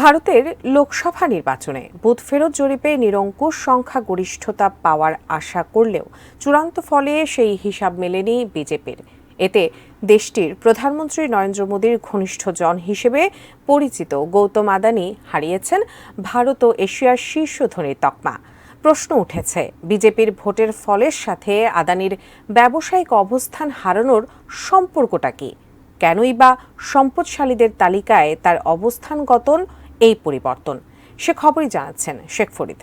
ভারতের লোকসভা নির্বাচনে বুথ ফেরত জরিপে নিরঙ্কুশ সংখ্যাগরিষ্ঠতা পাওয়ার আশা করলেও চূড়ান্ত ফলে সেই হিসাব মেলেনি বিজেপির। এতে দেশটির প্রধানমন্ত্রী নরেন্দ্র মোদীর ঘনিষ্ঠজন হিসেবে পরিচিত গৌতম আদানি হারিয়েছেন ভারত ও এশিয়ার শীর্ষ ধনীর তকমা। প্রশ্ন উঠেছে, বিজেপির ভোটের ফলের সাথে আদানির ব্যবসায়িক অবস্থান হারানোর সম্পর্কটা কি? কেনই বা সম্পদশালীদের তালিকায় তার অবস্থানগত এই পরিবর্তন? সে খবরই জানাচ্ছেন শেখ ফরিদ।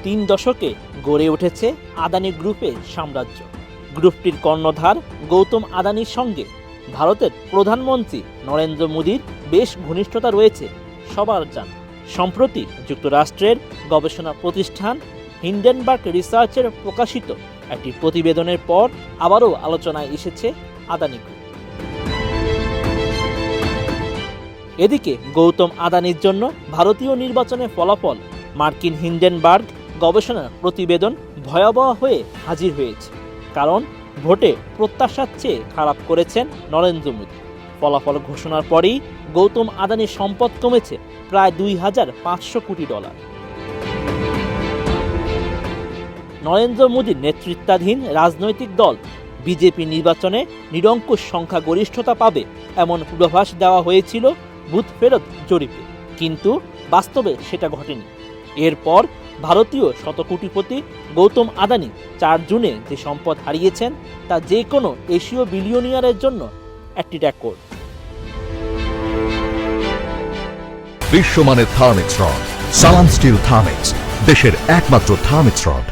৩ দশকে গড়ে উঠেছে আদানি গ্রুপের সাম্রাজ্য। গ্রুপটির কর্ণধার গৌতম আদানির সঙ্গে ভারতের প্রধানমন্ত্রী নরেন্দ্র মোদীর বেশ ঘনিষ্ঠতা রয়েছে সবার জানা। সম্প্রতি যুক্তরাষ্ট্রের গবেষণা প্রতিষ্ঠান হিন্ডেনবার্গ রিসার্চের প্রকাশিত একটি প্রতিবেদনের পর আবারও আলোচনায় এসেছে আদানি গ্রুপ। এদিকে গৌতম আদানির জন্য ভারতীয় নির্বাচনের ফলাফল মার্কিন হিন্ডেনবার্গ গবেষণার প্রতিবেদন ভয়াবহ হয়ে হাজির হয়েছে। কারণ ভোটে প্রত্যাশার চেয়ে খারাপ করেছেন নরেন্দ্র মোদী। ফলাফল ঘোষণার পরেই গৌতম আদানির সম্পদ কমেছে প্রায় $2,500 কোটি। নরেন্দ্র মোদীর নেতৃত্বাধীন রাজনৈতিক দল বিজেপি নির্বাচনে নিরঙ্কুশ সংখ্যাগরিষ্ঠতা পাবে এমন পূর্বাভাস দেওয়া হয়েছিল বুথ ফেরত জরিপে, কিন্তু বাস্তবে সেটা ঘটেনি। এরপর ভারতীয় শতকোটিপতি গৌতম আদানি 4 জুনে যে সম্পদ হারিয়েছেন তা যে কোনো এশীয় বিলিয়নিয়ারের জন্য একটি রেকর্ড। বিশ্বমানের থার্মিক্স রড, সালাম স্টিল থার্মিক্স, দেশের একমাত্র থার্মিক্স রড।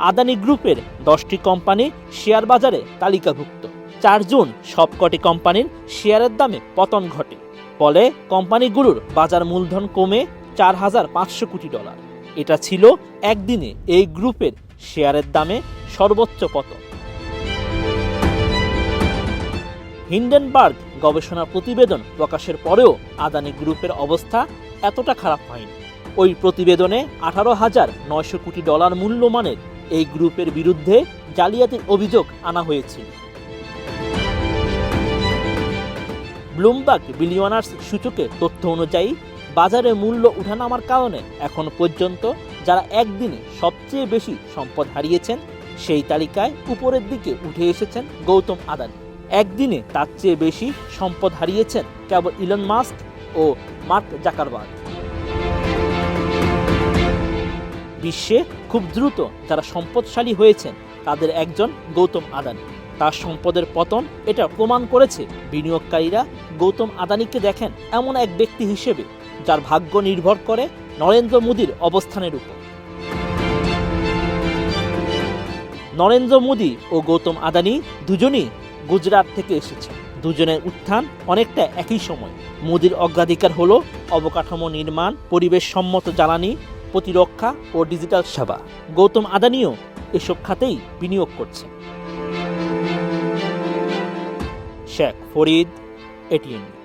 আদানি গ্রুপের 10টি কোম্পানি শেয়ার বাজারে তালিকাভুক্ত। 4 জুন সবকটি কোম্পানির শেয়ারের দামে পতন ঘটে। ফলে কোম্পানিগুলোর বাজার মূলধন কমে $4,500 কোটি। এটা ছিল একদিনে এই গ্রুপের শেয়ারের দামে সর্বোচ্চ পতন। হিন্ডেনবার্গ গবেষণা প্রতিবেদন প্রকাশের পরেও আদানি গ্রুপের অবস্থা এতটা খারাপ হয়নি। ওই প্রতিবেদনে $18,900 কোটি মূল্যমানের এই গ্রুপের বিরুদ্ধে জালিয়াতির অভিযোগ আনা হয়েছিল। ব্লুমবার্গ বিলিয়নার্স সূচকের তথ্য অনুযায়ী বাজারে মূল্য উঠানামার কারণে এখন পর্যন্ত যারা একদিনে সবচেয়ে বেশি সম্পদ হারিয়েছেন সেই তালিকায় উপরের দিকে উঠে এসেছেন গৌতম আদানি। একদিনে তার চেয়ে বেশি সম্পদ হারিয়েছেন কেবল ইলন মাস্ক ও মার্ক জাকারবার্গ। বিশ্বে খুব দ্রুত যারা সম্পদশালী হয়েছেন তাদের একজন গৌতম আদানি। তার সম্পদের পতন এটা প্রমাণ করেছে বিনিয়োগকারীরা গৌতম আদানিকে দেখেন এমন এক ব্যক্তি হিসেবে যার ভাগ্য নির্ভর করে নরেন্দ্র মোদীর অবস্থানের উপর। নরেন্দ্র মোদী ও গৌতম আদানি দুজনই গুজরাট থেকে এসেছে। দুজনের উত্থান অনেকটা একই সময়। মোদীর অগ্রাধিকার হলো অবকাঠামো নির্মাণ, পরিবেশ সম্মত জ্বালানি, প্রতিরক্ষা ও ডিজিটাল সেবা। গৌতম আদানিও এসব খাতেই বিনিয়োগ করছে। শেখ ফরিদ, ATN।